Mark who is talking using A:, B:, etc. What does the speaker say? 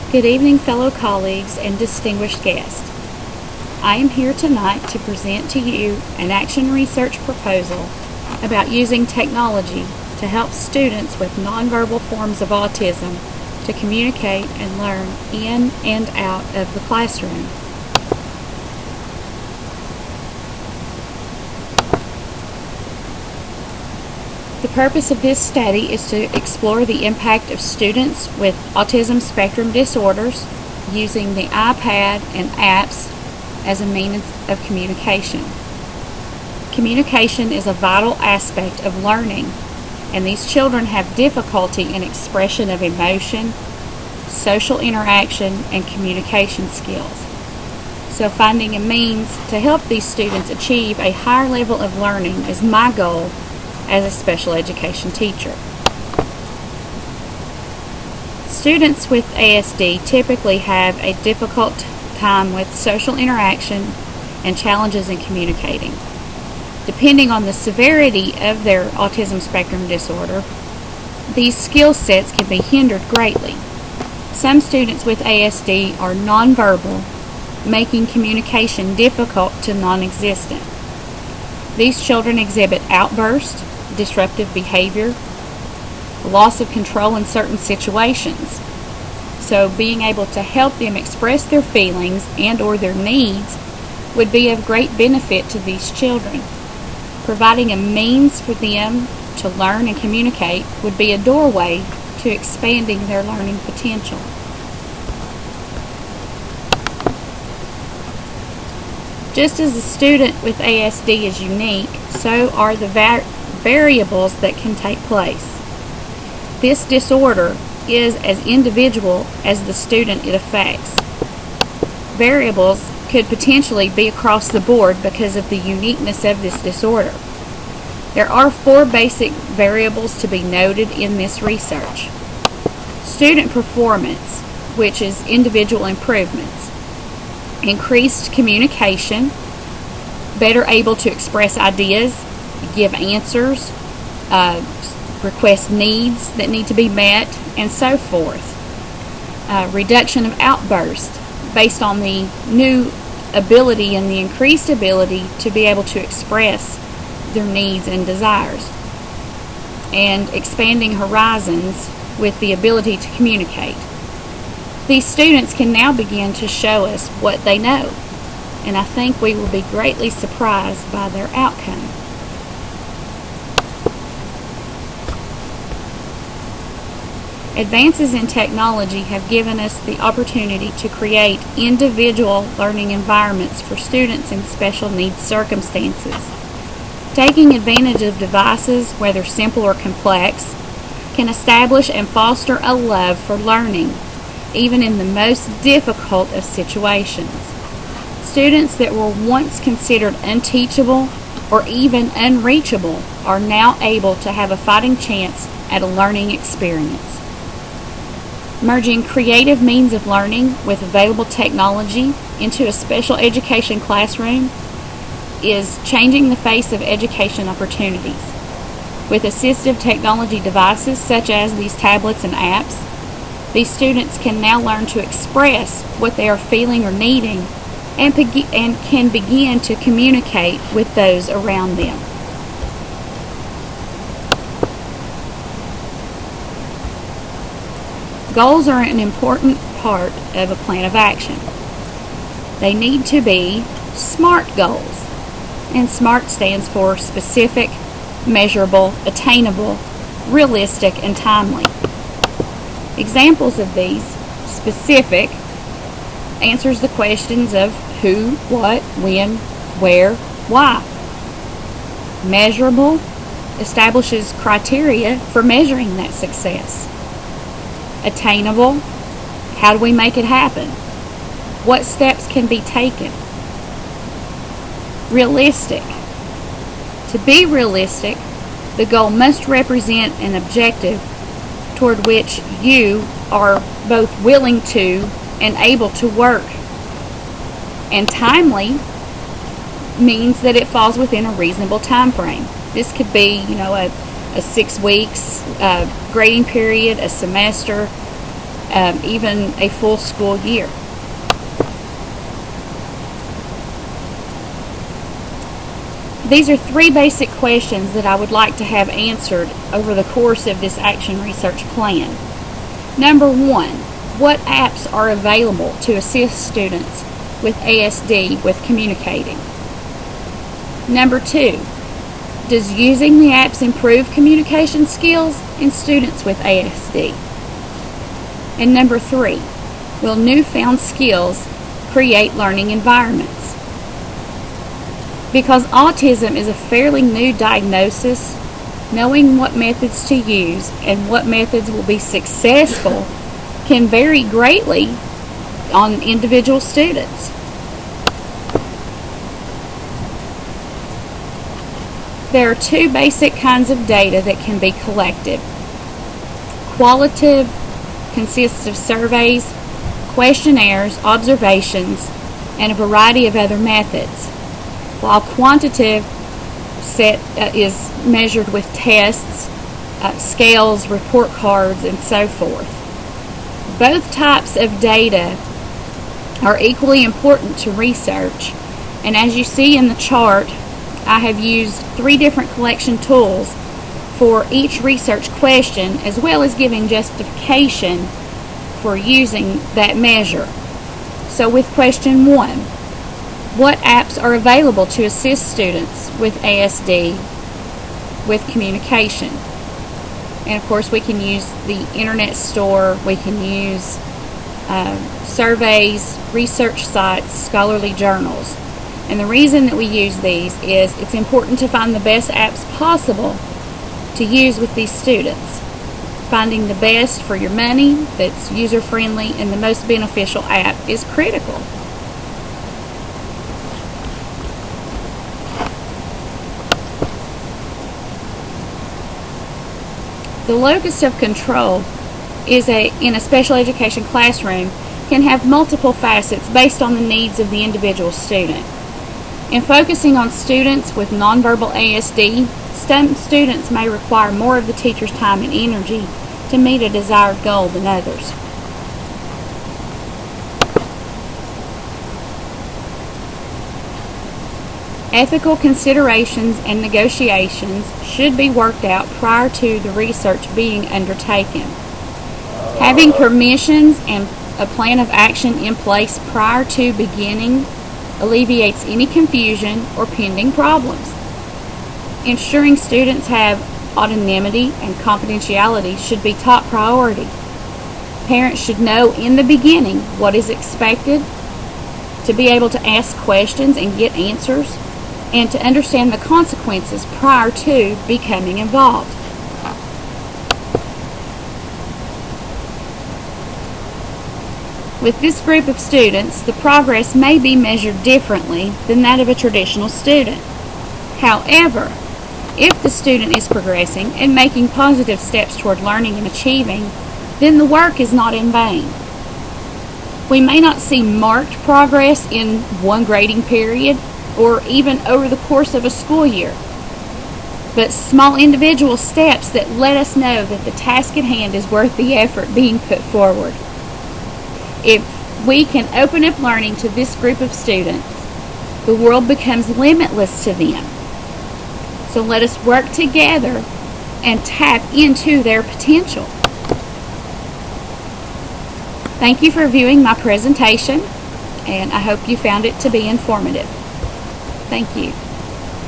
A: Good evening, fellow colleagues and distinguished guests. I am here tonight to present to you an action research proposal about using technology to help students with nonverbal forms of autism to communicate and learn in and out of the classroom. The purpose of this study is to explore the impact of students with autism spectrum disorders using the iPad and apps as a means of communication. Communication is a vital aspect of learning, and these children have difficulty in expression of emotion, social interaction, and communication skills. So finding a means to help these students achieve a higher level of learning is my goal as a special education teacher. Students with ASD typically have a difficult time with social interaction and challenges in communicating. Depending on the severity of their autism spectrum disorder, these skill sets can be hindered greatly. Some students with ASD are nonverbal, making communication difficult to non-existent. These children exhibit outbursts, disruptive behavior, loss of control in certain situations. So being able to help them express their feelings and or their needs would be of great benefit to these children. Providing a means for them to learn and communicate would be a doorway to expanding their learning potential. Just as a student with ASD is unique, so are the variables that can take place. This disorder is as individual as the student it affects. Variables could potentially be across the board because of the uniqueness of this disorder. There are 4 basic variables to be noted in this research. Student performance, which is individual improvements. Increased communication, better able to express ideas, give answers, request needs that need to be met, and so forth. Reduction of outbursts based on the new ability and the increased ability to be able to express their needs and desires. And expanding horizons with the ability to communicate. These students can now begin to show us what they know, and I think we will be greatly surprised by their outcome. Advances in technology have given us the opportunity to create individual learning environments for students in special needs circumstances. Taking advantage of devices, whether simple or complex, can establish and foster a love for learning, even in the most difficult of situations. Students that were once considered unteachable or even unreachable are now able to have a fighting chance at a learning experience. Merging creative means of learning with available technology into a special education classroom is changing the face of education opportunities. With assistive technology devices such as these tablets and apps, these students can now learn to express what they are feeling or needing and can begin to communicate with those around them. Goals are an important part of a plan of action. They need to be SMART goals, and SMART stands for specific, measurable, attainable, realistic, and timely. Examples of these: specific answers the questions of who, what, when, where, why. Measurable establishes criteria for measuring that success. Attainable, how do we make it happen? What steps can be taken? Realistic. To be realistic, the goal must represent an objective toward which you are both willing to and able to work. And timely means that it falls within a reasonable time frame. This could be, a 6 weeks grading period, a semester, even a full school year. These are 3 basic questions that I would like to have answered over the course of this action research plan. Number 1, what apps are available to assist students with ASD with communicating? Number 2, does using the apps improve communication skills in students with ASD? And number 3, will newfound skills create learning environments? Because autism is a fairly new diagnosis, knowing what methods to use and what methods will be successful can vary greatly on individual students. There are 2 basic kinds of data that can be collected. Qualitative consists of surveys, questionnaires, observations, and a variety of other methods, while quantitative is measured with tests, scales, report cards, and so forth. Both types of data are equally important to research, and as you see in the chart, I have used 3 different collection tools for each research question, as well as giving justification for using that measure. So with question 1, what apps are available to assist students with ASD with communication? And of course we can use the internet store, we can use surveys, research sites, scholarly journals. And the reason that we use these is it's important to find the best apps possible to use with these students. Finding the best for your money that's user-friendly and the most beneficial app is critical. The locus of control is in a special education classroom can have multiple facets based on the needs of the individual student. In focusing on students with nonverbal ASD, some students may require more of the teacher's time and energy to meet a desired goal than others. Ethical considerations and negotiations should be worked out prior to the research being undertaken. Having permissions and a plan of action in place prior to beginning alleviates any confusion or pending problems. Ensuring students have autonomy and confidentiality should be top priority. Parents should know in the beginning what is expected, to be able to ask questions and get answers, and to understand the consequences prior to becoming involved. With this group of students, the progress may be measured differently than that of a traditional student. However, if the student is progressing and making positive steps toward learning and achieving, then the work is not in vain. We may not see marked progress in one grading period or even over the course of a school year, but small individual steps that let us know that the task at hand is worth the effort being put forward. If we can open up learning to this group of students, the world becomes limitless to them. So let us work together and tap into their potential. Thank you for viewing my presentation, and I hope you found it to be informative. Thank you.